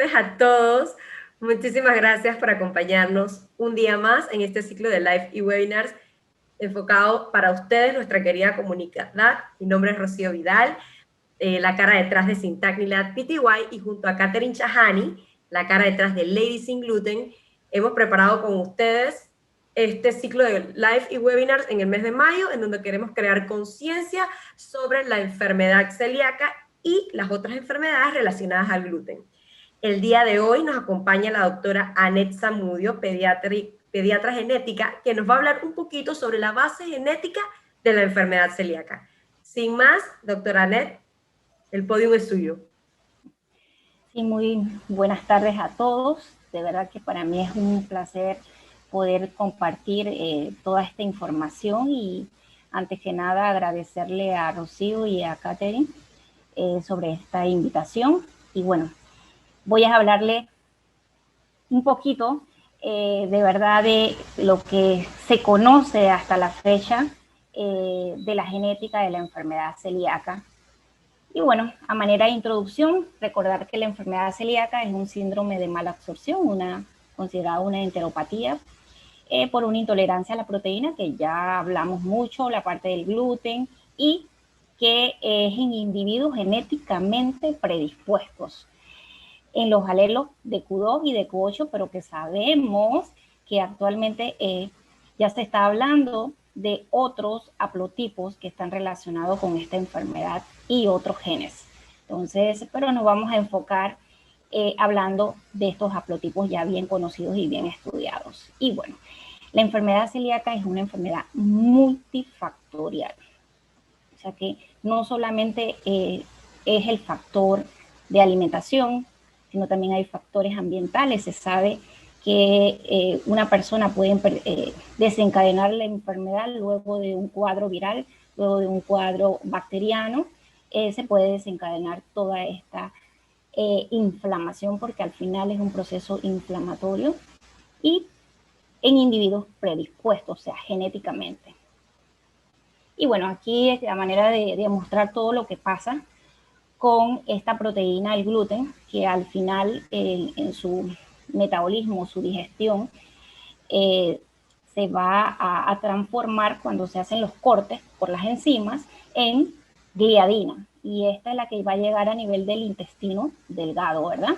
tardes a todos. Muchísimas gracias por acompañarnos un día más en este ciclo de live y webinars enfocado para ustedes, nuestra querida comunidad. Mi nombre es Rocío Vidal, la cara detrás de Syntacnilab PTY, y junto a Catherine Chahani, la cara detrás de Ladies Sin Gluten, hemos preparado con ustedes este ciclo de live y webinars en el mes de mayo, en donde queremos crear conciencia sobre la enfermedad celíaca y las otras enfermedades relacionadas al gluten. El día de hoy nos acompaña la doctora Annette Zamudio, pediatra genética, que nos va a hablar un poquito sobre la base genética de la enfermedad celíaca. Sin más, doctora Annette, el podio es suyo. Sí, muy buenas tardes a todos. De verdad que para mí es un placer poder compartir toda esta información y antes que nada agradecerle a Rocío y a Catherine sobre esta invitación. Y bueno, voy a hablarle un poquito de verdad de lo que se conoce hasta la fecha de la genética de la enfermedad celíaca. Y bueno, a manera de introducción, recordar que la enfermedad celíaca es un síndrome de mala absorción, considerada una enteropatía, por una intolerancia a la proteína, que ya hablamos mucho, la parte del gluten, y que es en individuos genéticamente predispuestos en los alelos de Q2 y de Q8, pero que sabemos que actualmente ya se está hablando de otros haplotipos que están relacionados con esta enfermedad y otros genes. Entonces, pero nos vamos a enfocar hablando de estos haplotipos ya bien conocidos y bien estudiados. Y bueno, la enfermedad celíaca es una enfermedad multifactorial. O sea que no solamente es el factor de alimentación, sino también hay factores ambientales. Se sabe que una persona puede desencadenar la enfermedad luego de un cuadro viral, luego de un cuadro bacteriano. Se puede desencadenar toda esta inflamación, porque al final es un proceso inflamatorio, y en individuos predispuestos, o sea, genéticamente. Y bueno, aquí es la manera de demostrar todo lo que pasa con esta proteína, el gluten, que al final en su metabolismo, su digestión, se va a transformar cuando se hacen los cortes por las enzimas en gliadina. Y esta es la que va a llegar a nivel del intestino delgado, ¿verdad?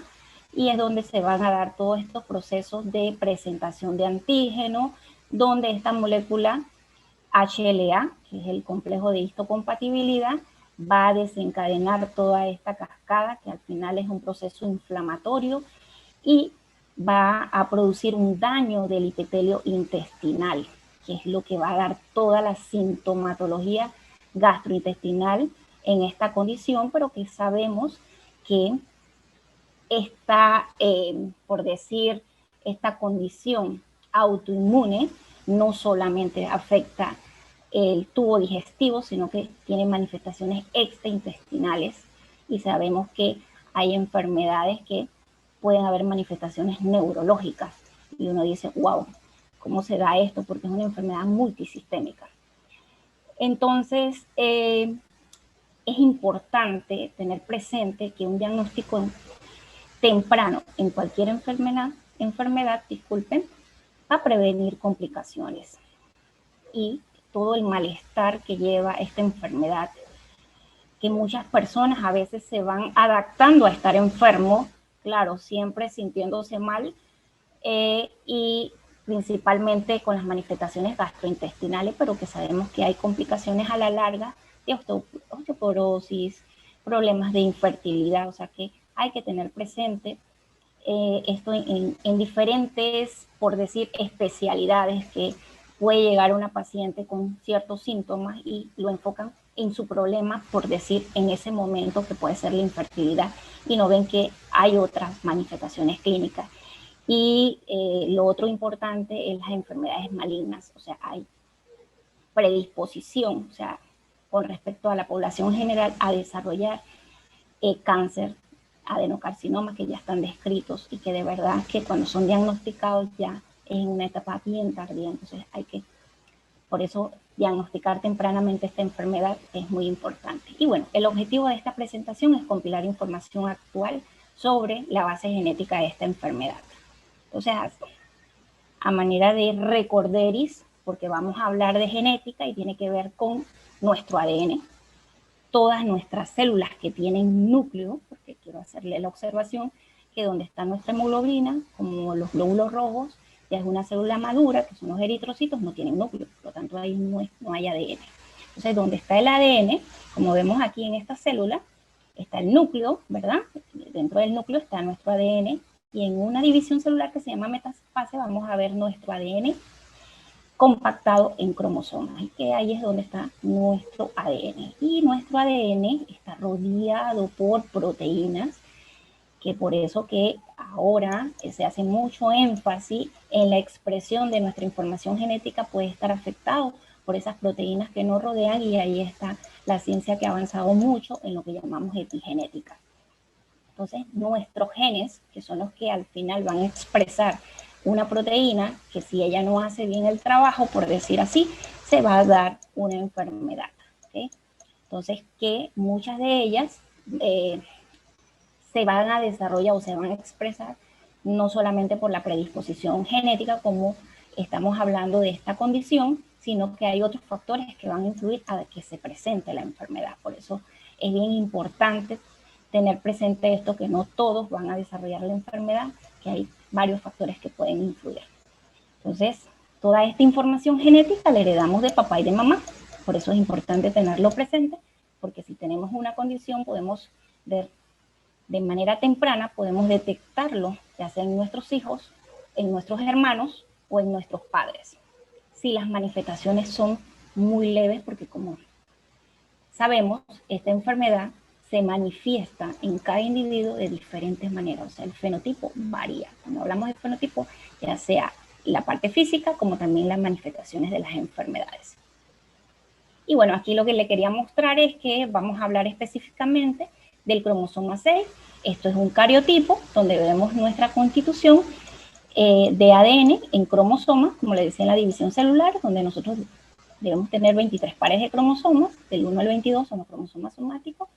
Y es donde se van a dar todos estos procesos de presentación de antígeno, donde esta molécula HLA, que es el complejo de histocompatibilidad, va a desencadenar toda esta cascada, que al final es un proceso inflamatorio, y va a producir un daño del epitelio intestinal, que es lo que va a dar toda la sintomatología gastrointestinal en esta condición, pero que sabemos que esta, por decir, esta condición autoinmune no solamente afecta el tubo digestivo, sino que tiene manifestaciones extraintestinales, y sabemos que hay enfermedades que pueden haber manifestaciones neurológicas, y uno dice, wow, ¿cómo se da esto? Porque es una enfermedad multisistémica. Entonces, es importante tener presente que un diagnóstico temprano en cualquier enfermedad, disculpen, va a prevenir complicaciones y todo el malestar que lleva esta enfermedad, que muchas personas a veces se van adaptando a estar enfermo, claro, siempre sintiéndose mal, y principalmente con las manifestaciones gastrointestinales, pero que sabemos que hay complicaciones a la larga de osteoporosis, problemas de infertilidad, o sea que hay que tener presente esto en diferentes, por decir, especialidades, que puede llegar una paciente con ciertos síntomas y lo enfocan en su problema, por decir, en ese momento, que puede ser la infertilidad, y no ven que hay otras manifestaciones clínicas. Y lo otro importante es las enfermedades malignas, o sea, hay predisposición, o sea, con respecto a la población general, a desarrollar cáncer, adenocarcinomas, que ya están descritos y que de verdad que cuando son diagnosticados ya en una etapa bien tardía. Entonces hay que, por eso, diagnosticar tempranamente esta enfermedad es muy importante. Y bueno, el objetivo de esta presentación es compilar información actual sobre la base genética de esta enfermedad. Entonces, a manera de recorderis, porque vamos a hablar de genética y tiene que ver con nuestro ADN, todas nuestras células que tienen núcleo, porque quiero hacerle la observación que donde está nuestra hemoglobina, como los glóbulos rojos, ya es una célula madura, que son los eritrocitos, no tienen núcleo, por lo tanto ahí no hay ADN. Entonces, donde está el ADN, como vemos aquí en esta célula, está el núcleo, ¿verdad? Dentro del núcleo está nuestro ADN, y en una división celular que se llama metafase vamos a ver nuestro ADN compactado en cromosomas, y que ahí es donde está nuestro ADN. Y nuestro ADN está rodeado por proteínas, que por eso que ahora se hace mucho énfasis en la expresión de nuestra información genética puede estar afectado por esas proteínas que nos rodean, y ahí está la ciencia que ha avanzado mucho en lo que llamamos epigenética. Entonces, nuestros genes, que son los que al final van a expresar una proteína, que si ella no hace bien el trabajo, por decir así, se va a dar una enfermedad. ¿Okay? Entonces, que muchas de ellas se van a desarrollar o se van a expresar no solamente por la predisposición genética, como estamos hablando de esta condición, sino que hay otros factores que van a influir a que se presente la enfermedad. Por eso es bien importante tener presente esto, que no todos van a desarrollar la enfermedad, que hay varios factores que pueden influir. Entonces, toda esta información genética la heredamos de papá y de mamá. Por eso es importante tenerlo presente, porque si tenemos una condición podemos ver de manera temprana, podemos detectarlo, ya sea en nuestros hijos, en nuestros hermanos o en nuestros padres. Si las manifestaciones son muy leves, porque como sabemos, esta enfermedad se manifiesta en cada individuo de diferentes maneras, o sea, el fenotipo varía. Cuando hablamos de fenotipo, ya sea la parte física como también las manifestaciones de las enfermedades. Y bueno, aquí lo que le quería mostrar es que vamos a hablar específicamente del cromosoma 6. Esto es un cariotipo donde vemos nuestra constitución de ADN en cromosomas, como le decía en la división celular, donde nosotros debemos tener 23 pares de cromosomas, del 1 al 22 son los cromosomas somáticos,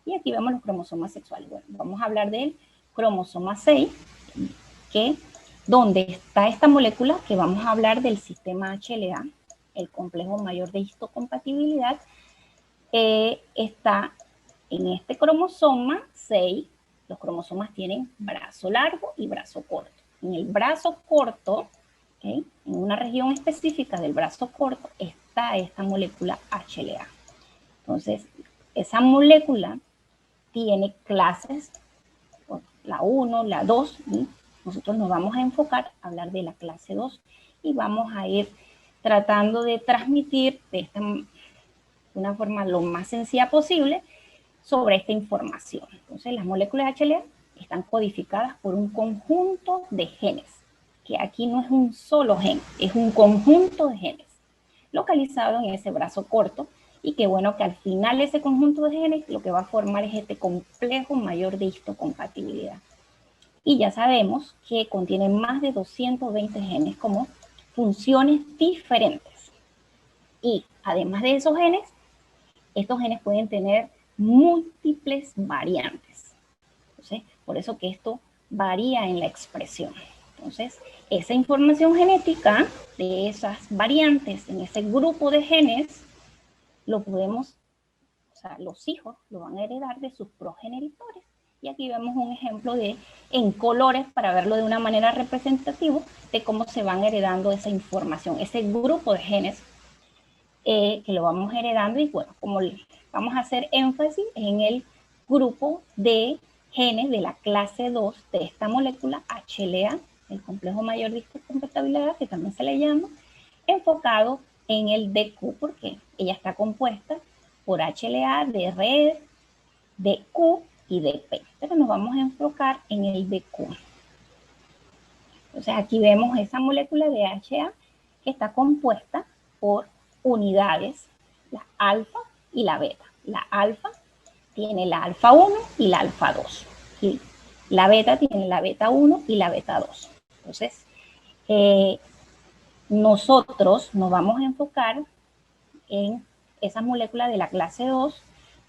y aquí vemos los cromosomas sexuales. Bueno, vamos a hablar del cromosoma 6, que donde está esta molécula, que vamos a hablar del sistema HLA, el complejo mayor de histocompatibilidad, está en este cromosoma 6. Los cromosomas tienen brazo largo y brazo corto. En el brazo corto, ¿okay?, en una región específica del brazo corto, está esta molécula HLA. Entonces, esa molécula tiene clases, la 1, la 2, y nosotros nos vamos a enfocar a hablar de la clase 2 y vamos a ir tratando de transmitir de una forma lo más sencilla posible sobre esta información. Entonces, las moléculas HLA están codificadas por un conjunto de genes, que aquí no es un solo gen, es un conjunto de genes localizado en ese brazo corto, y que bueno que al final ese conjunto de genes lo que va a formar es este complejo mayor de histocompatibilidad. Y ya sabemos que contiene más de 220 genes como funciones diferentes. Y además de esos genes, estos genes pueden tener múltiples variantes. Entonces, por eso que esto varía en la expresión. Entonces, esa información genética de esas variantes en ese grupo de genes, lo podemos, o sea, los hijos lo van a heredar de sus progenitores. Y aquí vemos un ejemplo en colores para verlo de una manera representativa de cómo se van heredando esa información, ese grupo de genes que lo vamos heredando. Y bueno, como vamos a hacer énfasis en el grupo de genes de la clase 2 de esta molécula HLA, el complejo mayor de histocompatibilidad, que también se le llama, enfocado en el DQ, porque ella está compuesta por HLA, de red, de Q y de P. Pero nos vamos a enfocar en el DQ. Entonces aquí vemos esa molécula de HA que está compuesta por unidades, la alfa y la beta. La alfa tiene la alfa 1 y la alfa 2. Y la beta tiene la beta 1 y la beta 2. Entonces, nosotros nos vamos a enfocar en esas moléculas de la clase 2,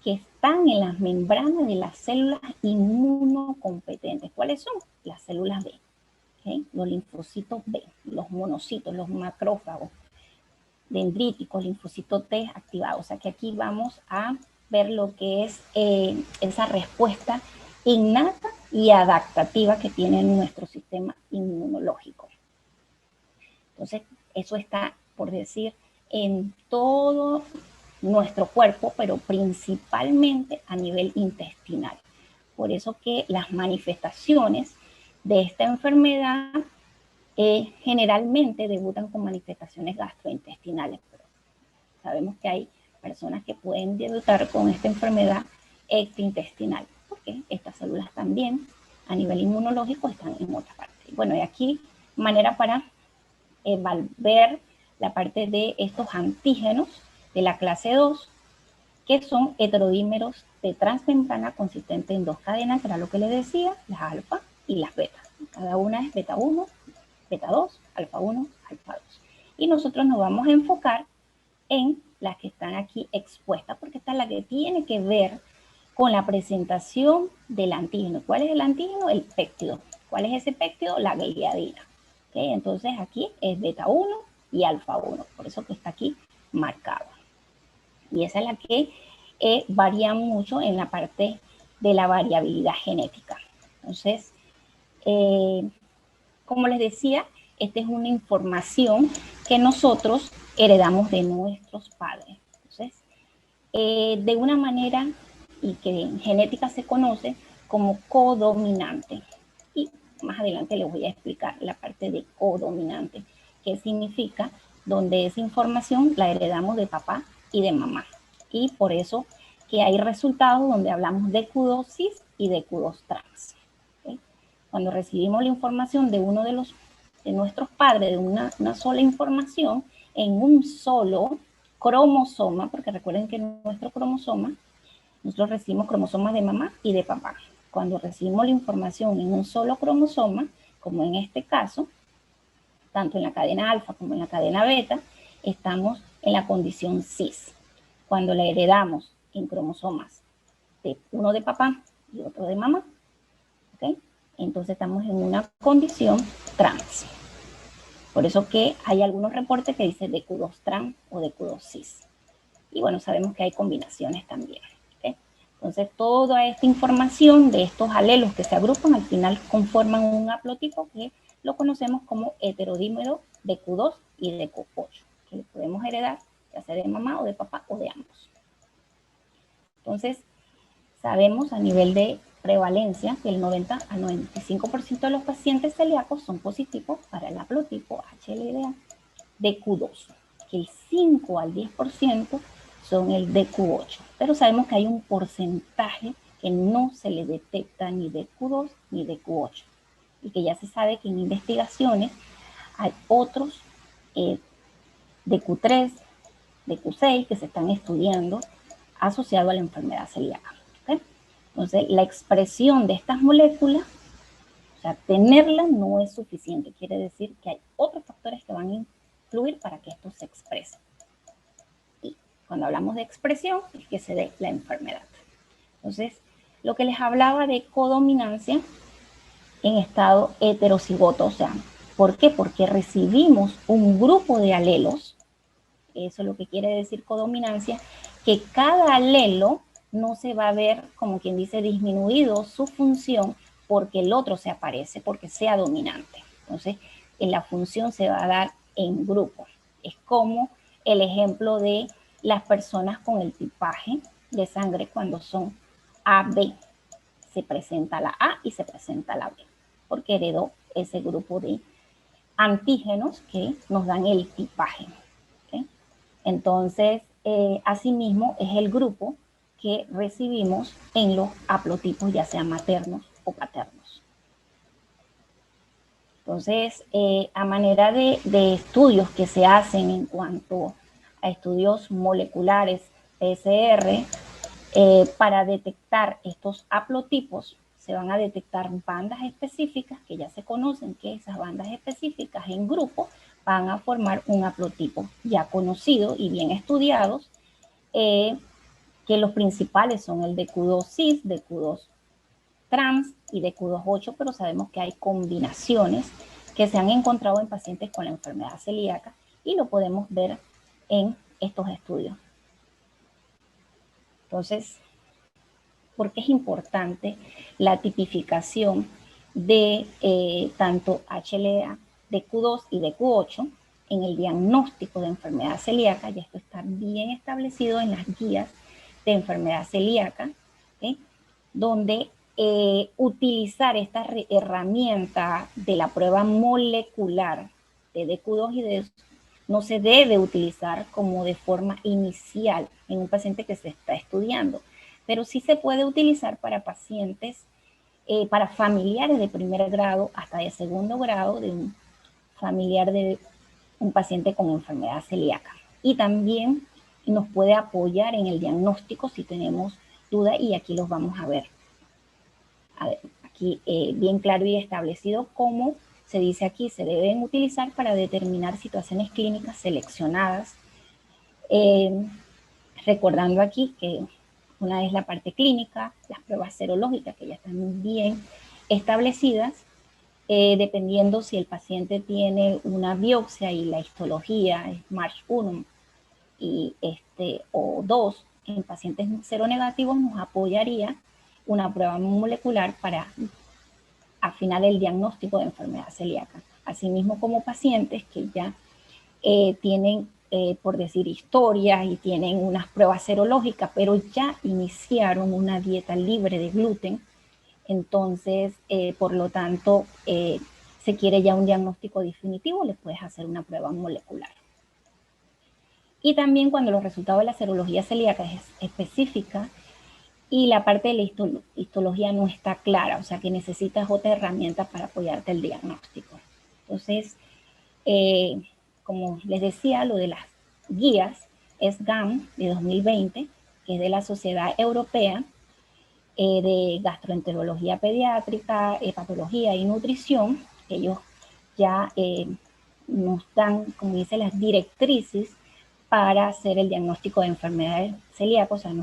que están en las membranas de las células inmunocompetentes. ¿Cuáles son? Las células B, ¿okay? Los linfocitos B, los monocitos, los macrófagos, dendríticos, linfocitos T activados. O sea que aquí vamos a ver lo que es esa respuesta innata y adaptativa que tiene nuestro sistema inmunológico. Entonces, eso está, por decir, en todo nuestro cuerpo, pero principalmente a nivel intestinal. Por eso que las manifestaciones de esta enfermedad generalmente debutan con manifestaciones gastrointestinales. Pero sabemos que hay personas que pueden debutar con esta enfermedad extraintestinal, porque estas células también a nivel inmunológico están en otra parte. Bueno, y aquí manera para ver la parte de estos antígenos de la clase 2, que son heterodímeros de transmembrana consistente en dos cadenas, que era lo que les decía, las alfa y las beta. Cada una es beta 1, beta 2, alfa 1, alfa 2. Y nosotros nos vamos a enfocar en las que están aquí expuestas, porque esta es la que tiene que ver con la presentación del antígeno. ¿Cuál es el antígeno? El péptido. ¿Cuál es ese péptido? La gliadina. ¿Okay? Entonces aquí es beta 1 y alfa 1, por eso que está aquí marcado. Y esa es la que varía mucho en la parte de la variabilidad genética. Entonces, como les decía, esta es una información que nosotros heredamos de nuestros padres. Entonces, de una manera y que en genética se conoce como codominante. Y más adelante les voy a explicar la parte de codominante, que significa donde esa información la heredamos de papá y de mamá. Y por eso que hay resultados donde hablamos de Q2 cis y de Q2 trans. ¿Okay? Cuando recibimos la información de uno de nuestros padres, de una sola información, en un solo cromosoma, porque recuerden que nuestro cromosoma, nosotros recibimos cromosomas de mamá y de papá. Cuando recibimos la información en un solo cromosoma, como en este caso, tanto en la cadena alfa como en la cadena beta, estamos en la condición cis. Cuando la heredamos en cromosomas de uno de papá y otro de mamá, ¿okay? Entonces estamos en una condición trans. Por eso que hay algunos reportes que dicen de Q2 trans o de Q2 cis. Y bueno, sabemos que hay combinaciones también. ¿Okay? Entonces, toda esta información de estos alelos que se agrupan al final conforman un haplotipo que lo conocemos como heterodímero de Q2 y de Q8, que lo podemos heredar ya sea de mamá o de papá o de ambos. Entonces, sabemos a nivel de prevalencia que el 90 al 95% de los pacientes celíacos son positivos para el haplotipo HLA de Q2, que el 5 al 10% son el de Q8, pero sabemos que hay un porcentaje que no se le detecta ni de Q2 ni de Q8, y que ya se sabe que en investigaciones hay otros de Q3, de Q6 que se están estudiando asociados a la enfermedad celíaca. ¿Okay? Entonces, la expresión de estas moléculas, o sea, tenerla no es suficiente, quiere decir que hay otros factores que van a influir para que esto se exprese. Y cuando hablamos de expresión, es que se dé la enfermedad. Entonces, lo que les hablaba de codominancia en estado heterocigoto, o sea, ¿por qué? Porque recibimos un grupo de alelos, eso es lo que quiere decir codominancia, que cada alelo no se va a ver, como quien dice, disminuido su función porque el otro se aparece, porque sea dominante. Entonces, en la función se va a dar en grupo. Es como el ejemplo de las personas con el tipaje de sangre cuando son AB. Se presenta la A y se presenta la B, porque heredó ese grupo de antígenos que nos dan el tipaje. ¿Okay? Entonces, asimismo, es el grupo que recibimos en los haplotipos, ya sean maternos o paternos. Entonces, a manera de estudios que se hacen en cuanto a estudios moleculares, PCR, para detectar estos haplotipos, se van a detectar bandas específicas que ya se conocen, que esas bandas específicas en grupo van a formar un haplotipo ya conocido y bien estudiados que los principales son el DQ2 cis, DQ2 trans y DQ2-8, pero sabemos que hay combinaciones que se han encontrado en pacientes con la enfermedad celíaca y lo podemos ver en estos estudios. Entonces, ¿por qué es importante la tipificación de tanto HLA, DQ2 y DQ8 en el diagnóstico de enfermedad celíaca? Ya esto está bien establecido en las guías de enfermedad celíaca, ¿okay? Donde utilizar esta herramienta de la prueba molecular de DQ2 y de no se debe utilizar como de forma inicial en un paciente que se está estudiando, pero sí se puede utilizar para pacientes, para familiares de primer grado hasta de segundo grado de un familiar de un paciente con enfermedad celíaca. Y también nos puede apoyar en el diagnóstico si tenemos duda, y aquí los vamos a ver. Aquí bien claro y establecido cómo se dice aquí, se deben utilizar para determinar situaciones clínicas seleccionadas. Recordando aquí que una es la parte clínica, las pruebas serológicas que ya están bien establecidas, dependiendo si el paciente tiene una biopsia y la histología es March 1 y o 2 en pacientes seronegativos, nos apoyaría una prueba molecular para afinar el diagnóstico de enfermedad celíaca. Asimismo, como pacientes que ya tienen, por decir, historias y tienen unas pruebas serológicas, pero ya iniciaron una dieta libre de gluten, entonces, por lo tanto, se quiere ya un diagnóstico definitivo, les puedes hacer una prueba molecular. Y también cuando los resultados de la serología celíaca es específica y la parte de la histología no está clara, o sea que necesitas otra herramienta para apoyarte el diagnóstico. Entonces, como les decía, lo de las guías es GAM de 2020, que es de la Sociedad Europea de Gastroenterología Pediátrica, Hepatología y Nutrición. Ellos ya nos dan, como dice, las directrices para hacer el diagnóstico de enfermedades celíacas, o sea,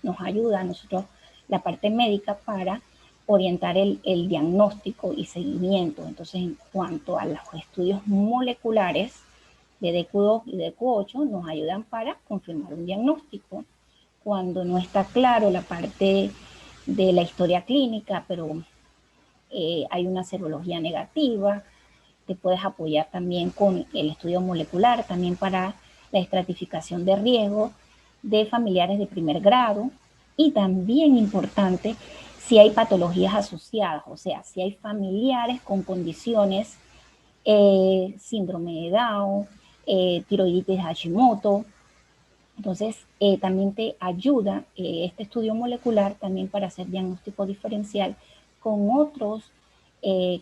nos ayuda a nosotros la parte médica para orientar el diagnóstico y seguimiento. Entonces, en cuanto a los estudios moleculares de DQ2 y DQ8, nos ayudan para confirmar un diagnóstico. Cuando no está claro la parte de la historia clínica, pero hay una serología negativa, te puedes apoyar también con el estudio molecular, también para la estratificación de riesgo de familiares de primer grado, y también importante si hay patologías asociadas, o sea, si hay familiares con condiciones, síndrome de Down, tiroiditis Hashimoto. Entonces, también te ayuda este estudio molecular también para hacer diagnóstico diferencial con otros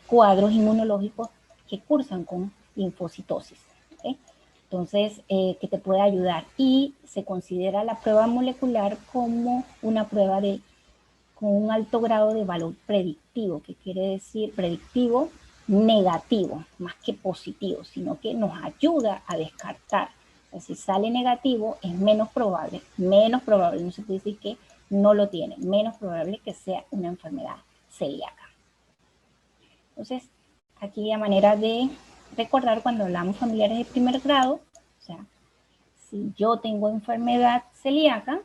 cuadros inmunológicos que cursan con linfocitosis. ¿Okay? Entonces, que te puede ayudar. Y se considera la prueba molecular como una prueba con un alto grado de valor predictivo, que quiere decir predictivo negativo, más que positivo, sino que nos ayuda a descartar. O sea, si sale negativo, es menos probable, no se puede decir que no lo tiene, menos probable que sea una enfermedad celíaca. Entonces, aquí a manera de recordar cuando hablamos familiares de primer grado, o sea, si yo tengo enfermedad celíaca,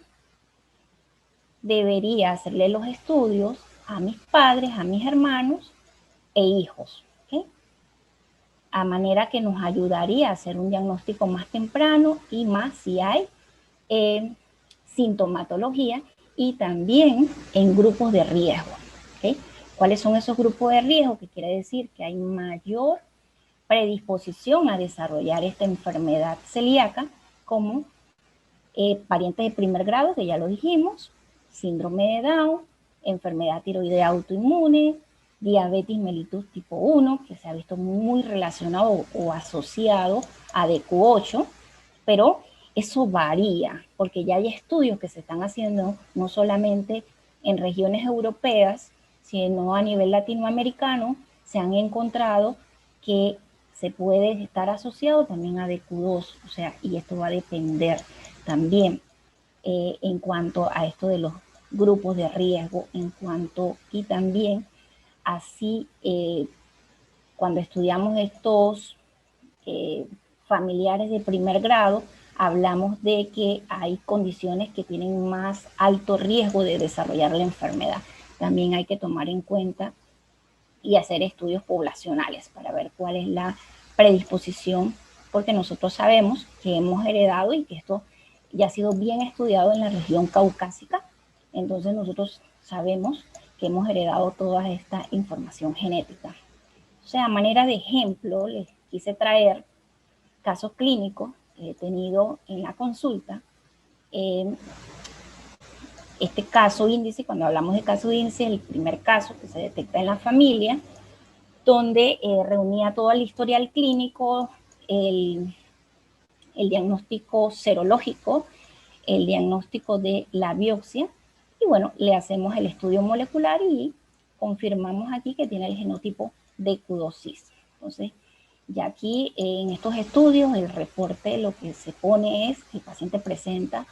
debería hacerle los estudios a mis padres, a mis hermanos e hijos, ¿okay? A manera que nos ayudaría a hacer un diagnóstico más temprano y más si hay sintomatología, y también en grupos de riesgo, ¿okay? ¿Cuáles son esos grupos de riesgo? Que quiere decir que hay mayor predisposición a desarrollar esta enfermedad celíaca, como parientes de primer grado, que ya lo dijimos, síndrome de Down, enfermedad tiroidea autoinmune, diabetes mellitus tipo 1, que se ha visto muy relacionado o asociado a DQ8, pero eso varía, porque ya hay estudios que se están haciendo no solamente en regiones europeas, sino a nivel latinoamericano, se han encontrado que se puede estar asociado también a DQ2, o sea, y esto va a depender también. en cuanto a esto de los grupos de riesgo, y también así cuando estudiamos estos familiares de primer grado, hablamos de que hay condiciones que tienen más alto riesgo de desarrollar la enfermedad. También hay que tomar en cuenta y hacer estudios poblacionales para ver cuál es la predisposición, porque nosotros sabemos que hemos heredado y que esto ya ha sido bien estudiado en la región caucásica, entonces nosotros sabemos que hemos heredado toda esta información genética. O sea, a manera de ejemplo, les quise traer casos clínicos que he tenido en la consulta. Este caso índice, cuando hablamos de caso índice, el primer caso que se detecta en la familia, donde reunía todo el historial clínico, el diagnóstico serológico, el diagnóstico de la biopsia, y bueno, le hacemos el estudio molecular y confirmamos aquí que tiene el genotipo de Q2CIS. Entonces, ya aquí en estos estudios, el reporte lo que se pone es que el paciente presenta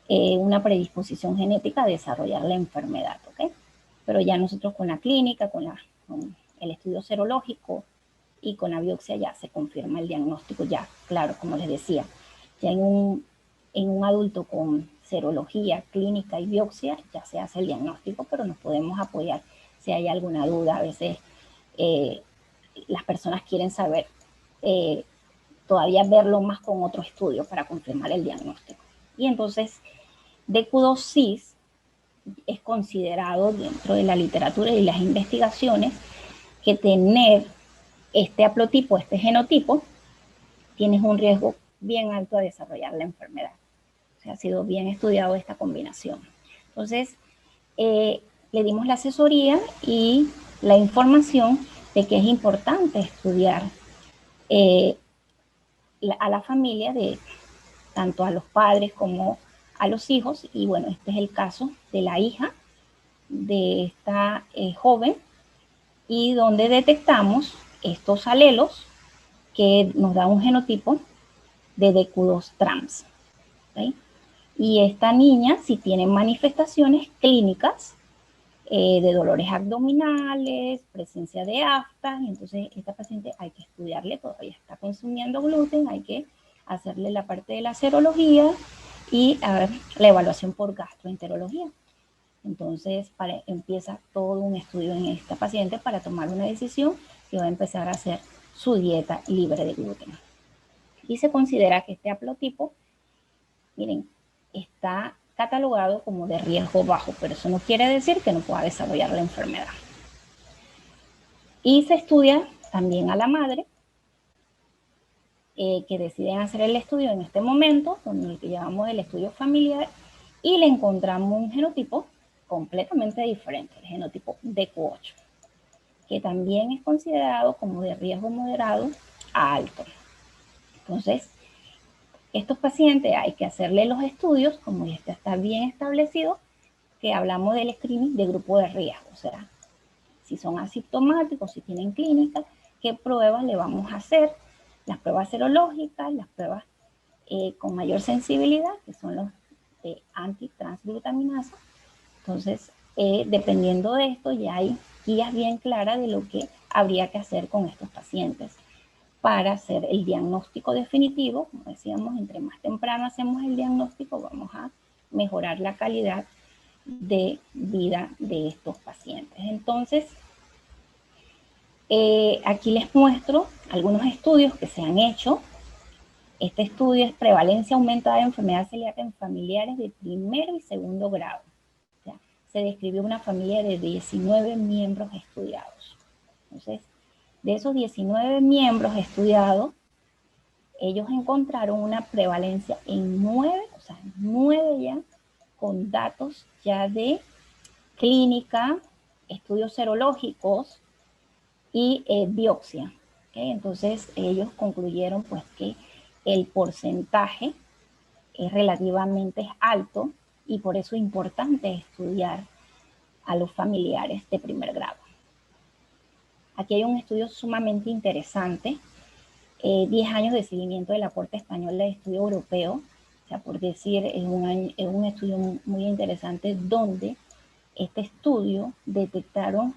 una predisposición genética a desarrollar la enfermedad, ¿ok? Pero ya nosotros con la clínica, con el estudio serológico y con la biopsia ya se confirma el diagnóstico, ya, claro, como les decía, ya en un adulto con serología, clínica y biopsia ya se hace el diagnóstico, pero nos podemos apoyar si hay alguna duda. A veces las personas quieren saber, todavía verlo más con otro estudio para confirmar el diagnóstico. Y entonces, DQ2-CIS es considerado dentro de la literatura y las investigaciones que tener este haplotipo, este genotipo, tienes un riesgo bien alto a desarrollar la enfermedad. O sea, ha sido bien estudiado esta combinación. Entonces, le dimos la asesoría y la información de que es importante estudiar a la familia, de tanto a los padres como a los hijos. Y bueno, este es el caso de la hija de esta joven, y donde detectamos estos alelos que nos da un genotipo de DQ2 trans. ¿Okay? Y esta niña sí tiene manifestaciones clínicas de dolores abdominales, presencia de aftas, entonces esta paciente hay que estudiarle, todavía está consumiendo gluten, hay que hacerle la parte de la serología y la evaluación por gastroenterología. Entonces empieza todo un estudio en esta paciente para tomar una decisión que va a empezar a hacer su dieta libre de gluten. Y se considera que este haplotipo, miren, está catalogado como de riesgo bajo, pero eso no quiere decir que no pueda desarrollar la enfermedad. Y se estudia también a la madre, que deciden hacer el estudio en este momento, con el que llamamos el estudio familiar, y le encontramos un genotipo completamente diferente, el genotipo DQ8, que también es considerado como de riesgo moderado a alto. Entonces, estos pacientes hay que hacerle los estudios, como ya está bien establecido, que hablamos del screening de grupo de riesgo, o sea, si son asintomáticos, si tienen clínica, qué pruebas le vamos a hacer, las pruebas serológicas, las pruebas con mayor sensibilidad, que son los antitransglutaminasa. Entonces, dependiendo de esto, ya hay guías bien claras de lo que habría que hacer con estos pacientes para hacer el diagnóstico definitivo. Como decíamos, entre más temprano hacemos el diagnóstico, vamos a mejorar la calidad de vida de estos pacientes. Entonces, aquí les muestro algunos estudios que se han hecho. Este estudio es prevalencia aumentada de enfermedad celíaca en familiares de primero y segundo grado. O sea, se describió una familia de 19 miembros estudiados. Entonces, de esos 19 miembros estudiados, ellos encontraron una prevalencia en 9, o sea, 9 ya, con datos ya de clínica, estudios serológicos y biopsia. ¿Okay? Entonces, ellos concluyeron pues que el porcentaje es relativamente alto y por eso es importante estudiar a los familiares de primer grado. Aquí hay un estudio sumamente interesante, 10 años de seguimiento del aporte español de estudio europeo, sea, por decir, es un estudio muy interesante donde este estudio detectaron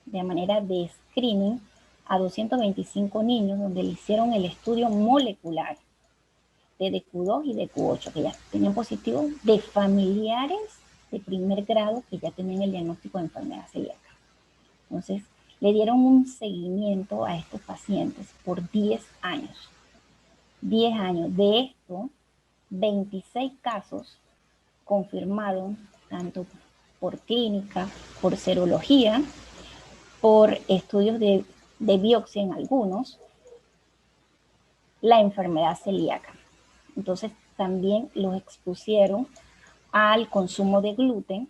de manera de screening a 225 niños, donde le hicieron el estudio molecular de DQ2 y DQ8, que ya tenían positivo, de familiares de primer grado que ya tenían el diagnóstico de enfermedad celíaca. Entonces, le dieron un seguimiento a estos pacientes por 10 años. 10 años. De esto, 26 casos confirmaron, tanto por clínica, por serología, por estudios de biopsia en algunos, la enfermedad celíaca. Entonces, también los expusieron al consumo de gluten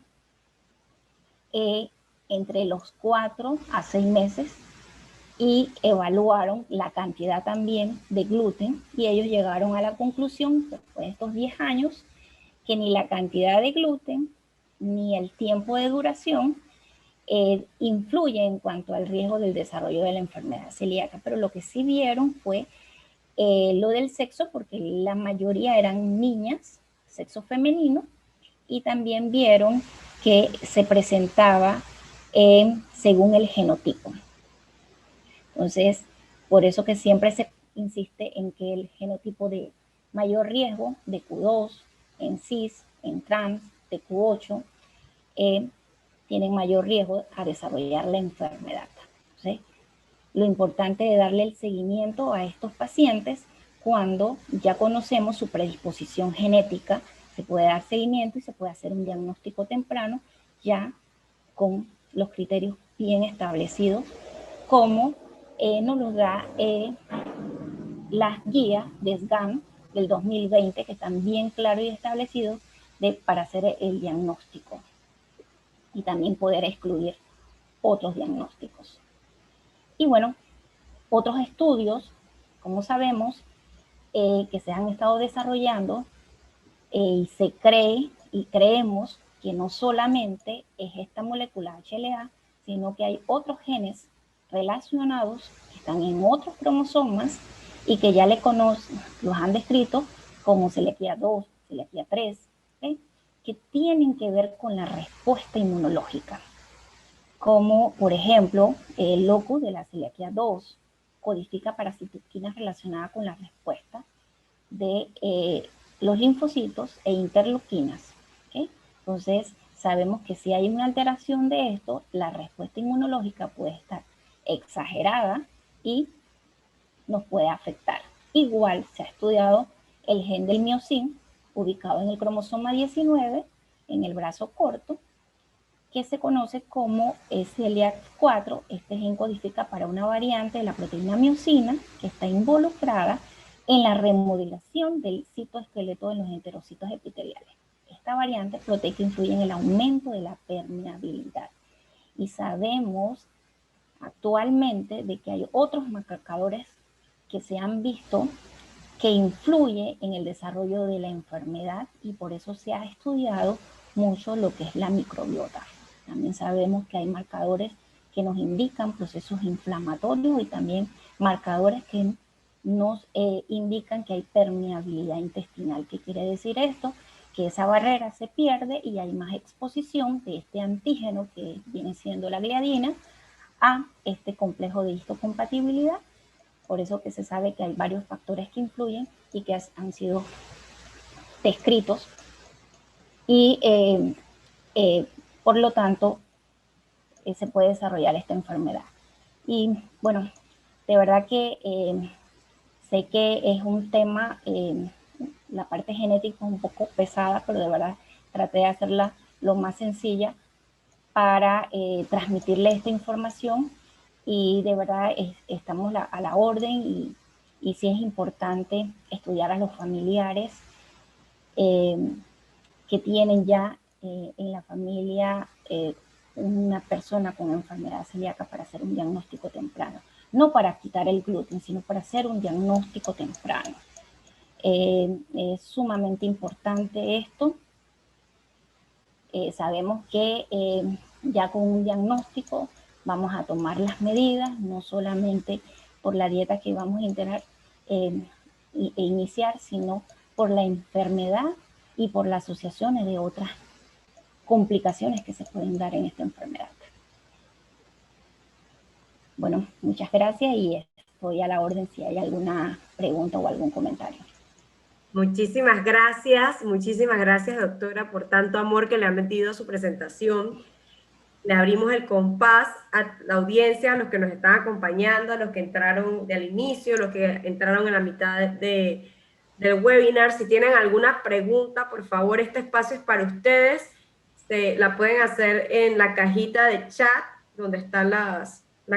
entre los 4 a 6 meses y evaluaron la cantidad también de gluten y ellos llegaron a la conclusión, después de estos 10 años, que ni la cantidad de gluten ni el tiempo de duración influye en cuanto al riesgo del desarrollo de la enfermedad celíaca. Pero lo que sí vieron fue lo del sexo, porque la mayoría eran niñas, sexo femenino, y también vieron que se presentaba según el genotipo. Entonces, por eso que siempre se insiste en que el genotipo de mayor riesgo, de Q2, en cis, en trans, de Q8, tienen mayor riesgo a desarrollar la enfermedad. Entonces, lo importante de darle el seguimiento a estos pacientes cuando ya conocemos su predisposición genética, se puede dar seguimiento y se puede hacer un diagnóstico temprano ya con los criterios bien establecidos, como nos los da las guías de SGAN del 2020, que están bien claros y establecidos para hacer el diagnóstico y también poder excluir otros diagnósticos. Y bueno, otros estudios, como sabemos, que se han estado desarrollando y se cree y creemos que no solamente es esta molécula HLA, sino que hay otros genes relacionados que están en otros cromosomas y que ya los han descrito como celiaquía 2, celiaquía 3, que tienen que ver con la respuesta inmunológica, como por ejemplo el locus de la celiaquía 2 codifica para citocinas relacionadas con la respuesta de los linfocitos e interleuquinas. ¿Okay? Entonces, sabemos que si hay una alteración de esto, la respuesta inmunológica puede estar exagerada y nos puede afectar. Igual se ha estudiado el gen del miocin, ubicado en el cromosoma 19, en el brazo corto, que se conoce como celiac4. Este gen codifica para una variante de la proteína miocina que está involucrada en la remodelación del citoesqueleto de los enterocitos epiteliales. Esta variante proteica influye en el aumento de la permeabilidad. Y sabemos actualmente de que hay otros marcadores que se han visto que influye en el desarrollo de la enfermedad y por eso se ha estudiado mucho lo que es la microbiota. También sabemos que hay marcadores que nos indican procesos inflamatorios y también marcadores que nos indican que hay permeabilidad intestinal. ¿Qué quiere decir esto? Que esa barrera se pierde y hay más exposición de este antígeno que viene siendo la gliadina a este complejo de histocompatibilidad. Por eso que se sabe que hay varios factores que influyen y que han sido descritos y por lo tanto se puede desarrollar esta enfermedad. Y bueno, de verdad que sé que es un tema, la parte genética es un poco pesada, pero de verdad traté de hacerla lo más sencilla para transmitirle esta información y de verdad estamos a la orden y sí es importante estudiar a los familiares que tienen ya en la familia una persona con enfermedad celíaca para hacer un diagnóstico temprano. No para quitar el gluten, sino para hacer un diagnóstico temprano. Es sumamente importante esto. Sabemos que ya con un diagnóstico vamos a tomar las medidas, no solamente por la dieta que vamos a iniciar, sino por la enfermedad y por las asociaciones de otras complicaciones que se pueden dar en esta enfermedad. Bueno, muchas gracias y estoy a la orden si hay alguna pregunta o algún comentario. Muchísimas gracias, doctora, por tanto amor que le ha metido a su presentación. Le abrimos el compás a la audiencia, a los que nos están acompañando, a los que entraron del inicio, los que entraron en la mitad del webinar. Si tienen alguna pregunta, por favor, este espacio es para ustedes. La pueden hacer en la cajita de chat, donde están la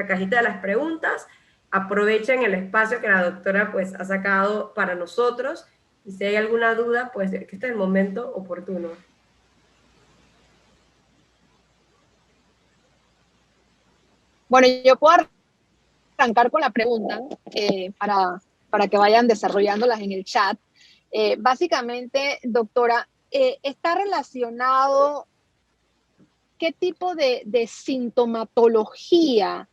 cajita de las preguntas. Aprovechen el espacio que la doctora pues, ha sacado para nosotros. Y si hay alguna duda, pues que este es el momento oportuno. Bueno, yo puedo arrancar con la pregunta para que vayan desarrollándolas en el chat. Básicamente, doctora, ¿está relacionado qué tipo de sintomatología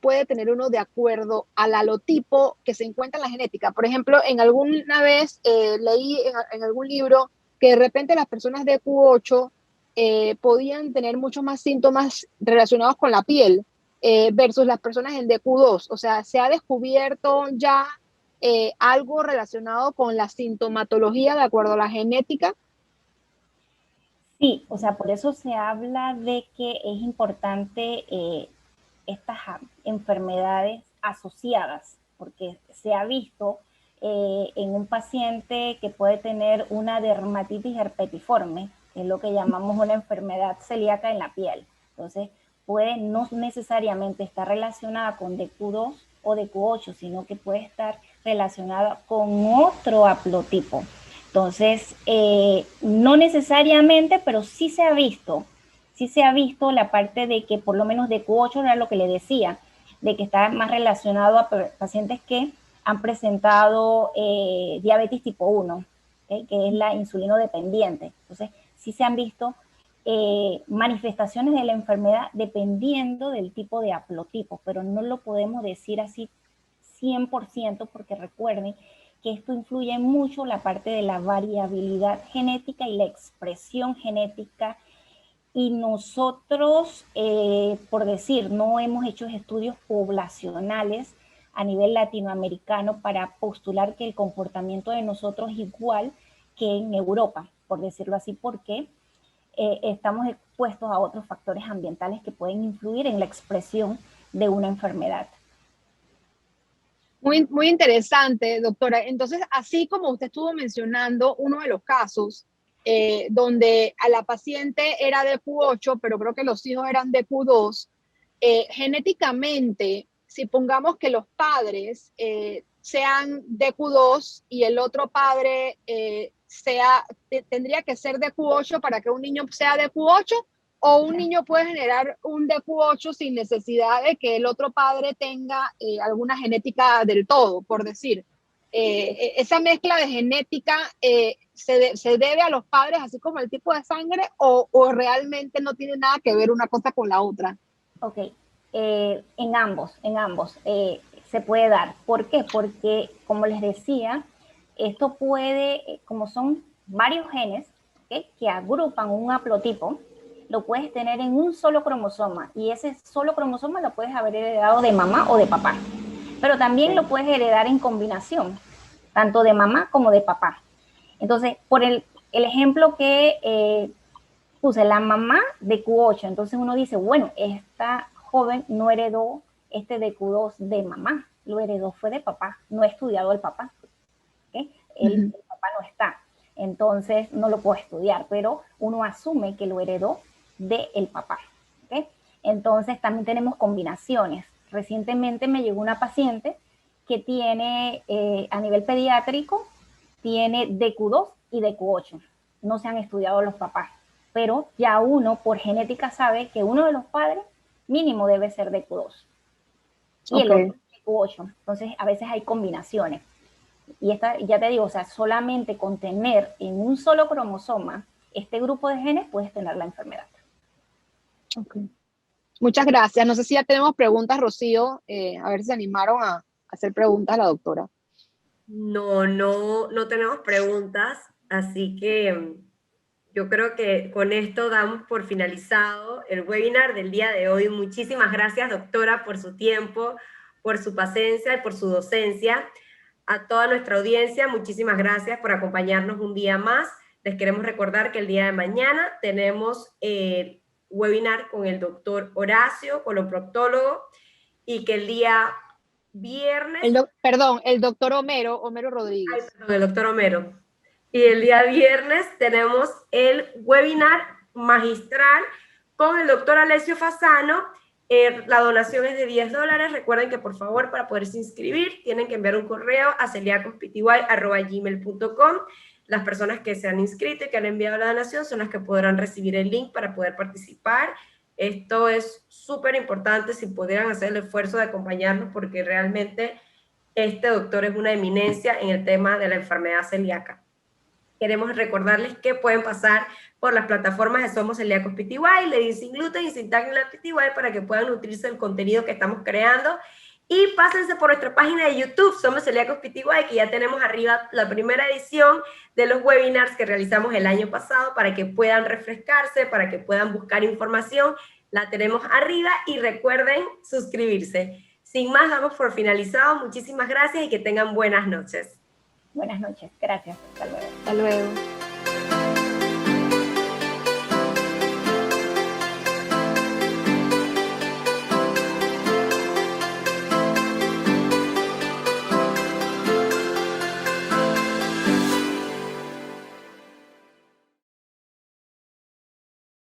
puede tener uno de acuerdo al alotipo que se encuentra en la genética? Por ejemplo, alguna vez leí en algún libro que de repente las personas de Q8 podían tener muchos más síntomas relacionados con la piel versus las personas en DQ2. O sea, se ha descubierto ya algo relacionado con la sintomatología de acuerdo a la genética. Sí, o sea, por eso se habla de que es importante estas enfermedades asociadas, porque se ha visto en un paciente que puede tener una dermatitis herpetiforme, que es lo que llamamos una enfermedad celíaca en la piel. Entonces, puede no necesariamente estar relacionada con DQ2 o DQ8, sino que puede estar relacionada con otro haplotipo. Entonces, no necesariamente, pero sí se ha visto la parte de que por lo menos DQ8 era lo que le decía, de que está más relacionado a pacientes que han presentado diabetes tipo 1, ¿okay? Que es la insulino dependiente. Entonces, sí se han visto manifestaciones de la enfermedad dependiendo del tipo de haplotipo, pero no lo podemos decir así 100% porque recuerden que esto influye mucho la parte de la variabilidad genética y la expresión genética. Y nosotros, por decir, no hemos hecho estudios poblacionales a nivel latinoamericano para postular que el comportamiento de nosotros es igual que en Europa, por decirlo así, porque estamos expuestos a otros factores ambientales que pueden influir en la expresión de una enfermedad. Muy, muy interesante, doctora. Entonces, así como usted estuvo mencionando uno de los casos donde a la paciente era de Q8, pero creo que los hijos eran de Q2, genéticamente, si pongamos que los padres sean de Q2 y el otro padre tendría que ser de Q8 para que un niño sea de Q8, o un niño puede generar un DQ8 sin necesidad de que el otro padre tenga alguna genética del todo, por decir. Esa mezcla de genética se debe a los padres, así como el tipo de sangre, o realmente no tiene nada que ver una cosa con la otra. Ok, en ambos se puede dar. ¿Por qué? Porque, como les decía, esto puede, como son varios genes, ¿okay? Que agrupan un haplotipo, lo puedes tener en un solo cromosoma y ese solo cromosoma lo puedes haber heredado de mamá o de papá, pero también lo puedes heredar en combinación, tanto de mamá como de papá. Entonces, por el ejemplo que puse, la mamá de Q8, entonces uno dice, bueno, esta joven no heredó este de Q2 de mamá, lo heredó fue de papá, no he estudiado el papá, ¿okay? El papá no está, entonces no lo puedo estudiar, pero uno asume que lo heredó del papá, ¿okay? Entonces también tenemos combinaciones. Recientemente me llegó una paciente que tiene a nivel pediátrico, tiene DQ2 y DQ8. No se han estudiado los papás, pero ya uno por genética sabe que uno de los padres mínimo debe ser DQ2 y el otro DQ8. Entonces a veces hay combinaciones. Y esta, ya te digo, o sea, solamente con tener en un solo cromosoma este grupo de genes puedes tener la enfermedad. Okay. Muchas gracias. No sé si ya tenemos preguntas, Rocío. A ver si se animaron a hacer preguntas a la doctora. No tenemos preguntas, así que yo creo que con esto damos por finalizado el webinar del día de hoy. Muchísimas gracias, doctora, por su tiempo, por su paciencia y por su docencia. A toda nuestra audiencia, muchísimas gracias por acompañarnos un día más. Les queremos recordar que el día de mañana tenemos el webinar con el doctor Horacio, coloproctólogo, y que el día viernes... Perdón, el doctor Homero Ay, Rodríguez. perdón, el doctor Homero. Y el día viernes tenemos el webinar magistral con el doctor Alessio Fasano. La donación es de $10. Recuerden que, por favor, para poderse inscribir, tienen que enviar un correo a celiacospty@gmail.com. Las personas que se han inscrito y que han enviado la donación son las que podrán recibir el link para poder participar. Esto es súper importante, si pudieran hacer el esfuerzo de acompañarnos, porque realmente este doctor es una eminencia en el tema de la enfermedad celíaca. Queremos recordarles que pueden pasar por las plataformas de Somos Celíacos Pty, Lady Sin Gluten y Sin Tagline Pty, para que puedan nutrirse del contenido que estamos creando. Y pásense por nuestra página de YouTube, Somos Celíacos Pty, que ya tenemos arriba la primera edición de los webinars que realizamos el año pasado, para que puedan refrescarse, para que puedan buscar información. La tenemos arriba y recuerden suscribirse. Sin más, damos por finalizado. Muchísimas gracias y que tengan buenas noches. Buenas noches, gracias, hasta luego. Hasta luego.